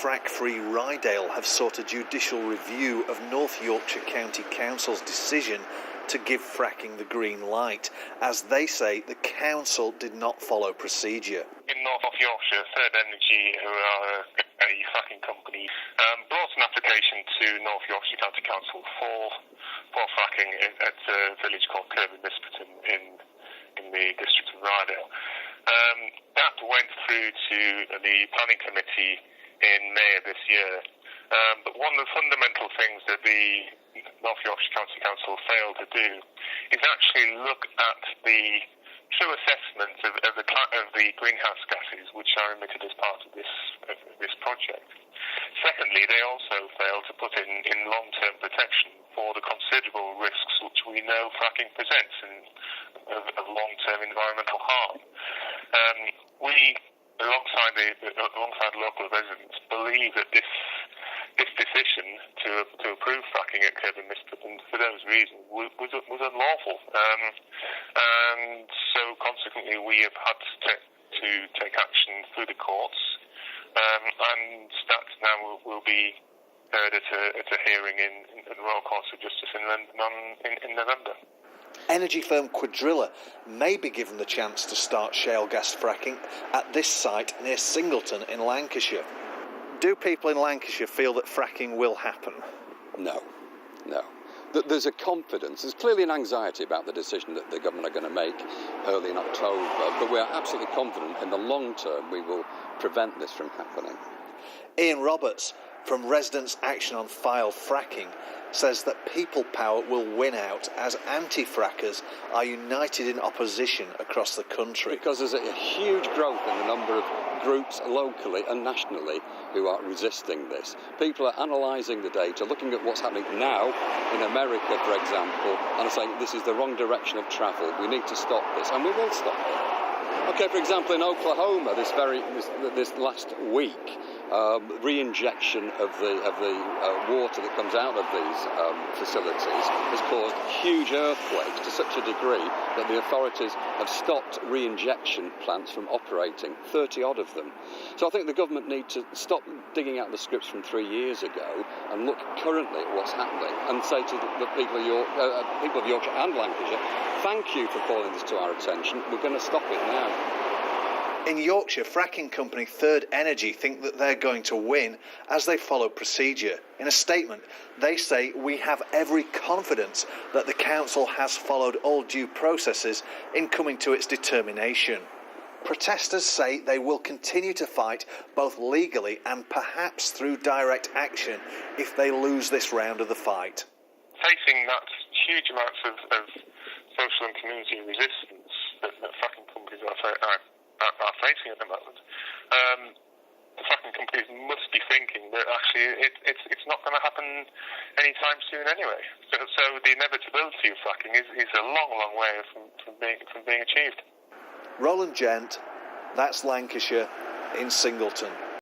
frack-free Rydale have sought a judicial review of North Yorkshire County Council's decision to give fracking the green light, as they say the council did not follow procedure. In North Yorkshire, Third Energy, who are a fracking company, brought an application to North Yorkshire County Council for fracking at a village called Kirby Misperton in the district of Rydale. That went through to the planning committee in May of this year. But one of the fundamental things that the North Yorkshire County Council failed to do is actually look at the true assessment of the greenhouse gases which are emitted as part of this project. Secondly, they also failed to put in long-term protection for the considerable risks which we know fracking presents of long-term environmental harm. We, alongside local residents, believe that this decision to approve fracking at Kirby Misperton for those reasons was unlawful, and so consequently we have had to take action through the courts, and that now will be heard at a hearing in the Royal Courts of Justice in London in November. Energy firm Quadrilla may be given the chance to start shale gas fracking at this site near Singleton in Lancashire. Do people in Lancashire feel that fracking will happen? No. There's a confidence, there's clearly an anxiety about the decision that the government are going to make early in October, but we are absolutely confident in the long term we will prevent this from happening. Ian Roberts from Residents Action on File Fracking says that people power will win out as anti-frackers are united in opposition across the country. Because there's a huge growth in the number of groups locally and nationally who are resisting this. People are analysing the data, looking at what's happening now in America, for example, and are saying this is the wrong direction of travel. We need to stop this, and we will stop it. Okay, for example, in Oklahoma, this last week, re-injection of the water that comes out of these facilities has caused huge earthquakes to such a degree that the authorities have stopped re-injection plants from operating, 30 odd of them. So I think the government need to stop digging out the scripts from 3 years ago and look currently at what's happening and say to the people of Yorkshire and Lancashire, thank you for calling this to our attention. We're going to stop it now. In Yorkshire, fracking company Third Energy think that they're going to win as they follow procedure. In a statement, they say, "We have every confidence that the council has followed all due processes in coming to its determination." Protesters say they will continue to fight both legally and perhaps through direct action if they lose this round of the fight. Facing that huge amounts of social and community resistance that fracking companies are facing at the moment, the fracking companies must be thinking that actually it's not going to happen anytime soon anyway. So the inevitability of fracking is a long way from being achieved. Roland Gent, that's Lancashire in Singleton.